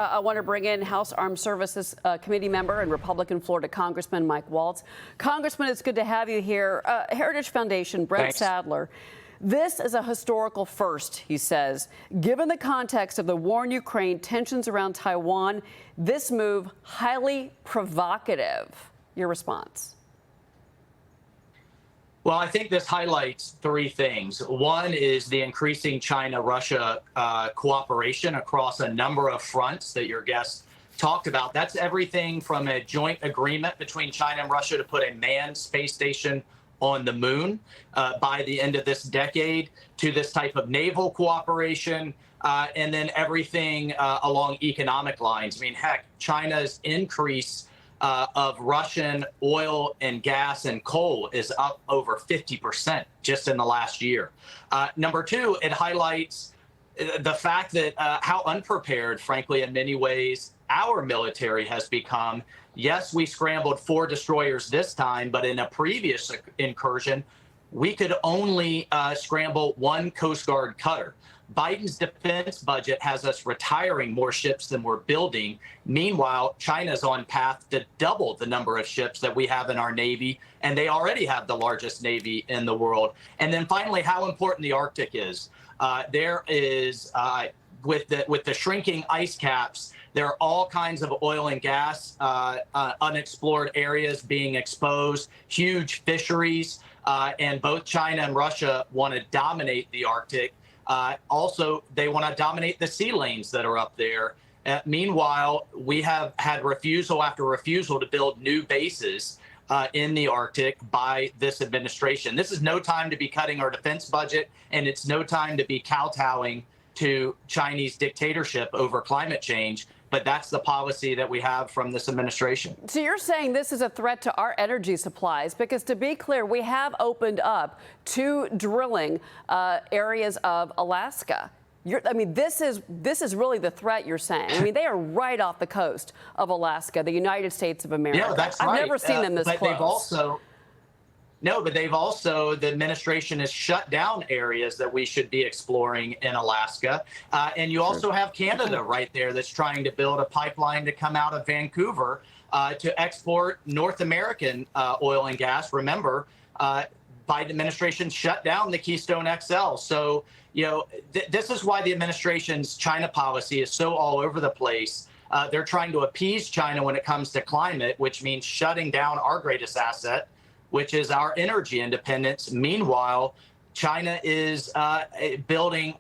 I want to bring in House Armed Services Committee member and Republican Florida Congressman Mike Waltz. Congressman, it's good to have you here. Heritage Foundation, Brent Thanks. Sadler. This is a historical first, he says. Given the context of the war in Ukraine, tensions around Taiwan, this move highly provocative. Your response? Well, I think this highlights three things. One is the increasing China-Russia cooperation across a number of fronts that your guest talked about. That's everything from a joint agreement between China and Russia to put a manned space station on the moon by the end of this decade, to this type of naval cooperation, and then everything along economic lines. I mean, heck, China's increase of Russian oil and gas and coal is up over 50% just in the last year. Number two, it highlights the fact that how unprepared, frankly, in many ways, our military has become. Yes, we scrambled 4 destroyers this time, but in a previous incursion, we could only scramble 1 Coast Guard cutter. Biden's defense budget has us retiring more ships than we're building. Meanwhile, China's on path to double the number of ships that we have in our Navy, and they already have the largest Navy in the world. And then finally, how important the Arctic is. There is, with the shrinking ice caps, there are all kinds of oil and gas unexplored areas being exposed, huge fisheries, and both China and Russia want to dominate the Arctic. Also, they want to dominate the sea lanes that are up there. Meanwhile, we have had refusal after refusal to build new bases in the Arctic by this administration. This is no time to be cutting our defense budget, and it's no time to be kowtowing to Chinese dictatorship over climate change. But that's the policy that we have from this administration. So you're saying this is a threat to our energy supplies, because to be clear, we have opened up to drilling areas of Alaska. I mean, this is really the threat you're saying. I mean, they are right off the coast of Alaska, the United States of America. Yeah, that's right. I've never seen them this but close. The administration has shut down areas that we should be exploring in Alaska. And you also have Canada right there that's trying to build a pipeline to come out of Vancouver to export North American oil and gas. Remember, Biden administration shut down the Keystone XL. So, this is why the administration's China policy is so all over the place. They're trying to appease China when it comes to climate, which means shutting down our greatest asset, which is our energy independence. Meanwhile, China is building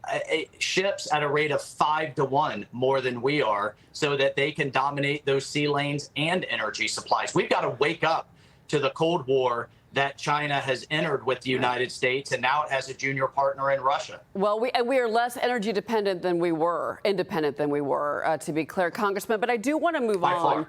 ships at a rate of 5 to 1 more than we are, so that they can dominate those sea lanes and energy supplies. We've got to wake up to the Cold War that China has entered with the United States, and now it has a junior partner in Russia. Well, we are less energy dependent than we were, independent than we were, to be clear, Congressman. But I do want to move on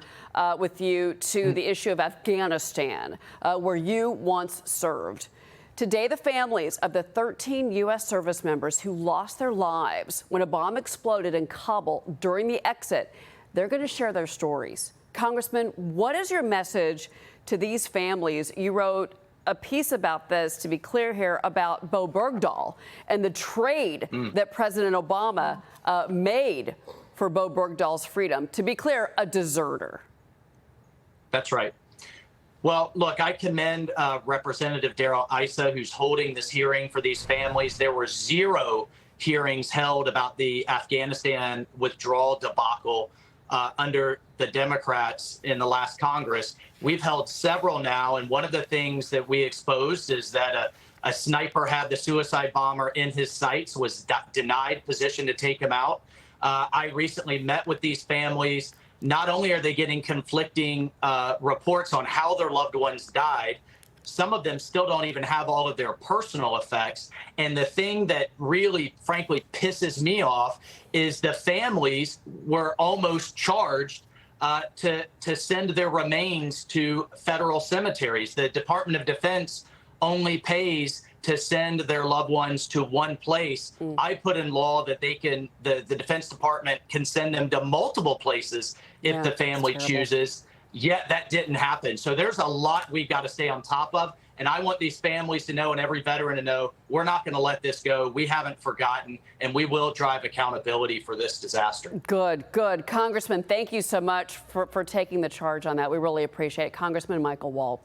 with you to the issue of Afghanistan, where you once served. Today, the families of the 13 U.S. service members who lost their lives when a bomb exploded in Kabul during the exit, they're going to share their stories. Congressman, what is your message to these families? You wrote a piece about this, to be clear here, about Bo Bergdahl and the trade that President Obama made for Bo Bergdahl's freedom. To be clear, a deserter. That's right. Well, look, I commend Representative Darrell Issa, who's holding this hearing for these families. There were 0 hearings held about the Afghanistan withdrawal debacle under the Democrats in the last Congress. We've held several now, and one of the things that we exposed is that a sniper had the suicide bomber in his sights, was denied position to take him out. I recently met with these families. Not only are they getting conflicting reports on how their loved ones died, some of them still don't even have all of their personal effects. And the thing that really, frankly, pisses me off is the families were almost charged to send their remains to federal cemeteries. The Department of Defense only pays to send their loved ones to one place. I put in law that they can, the Defense Department can send them to multiple places if the family chooses. Yet that didn't happen. So there's a lot we've got to stay on top of. And I want these families to know, and every veteran to know, we're not going to let this go. We haven't forgotten, and we will drive accountability for this disaster. Good, good. Congressman, thank you so much for taking the charge on that. We really appreciate it. Congressman Michael Waltz.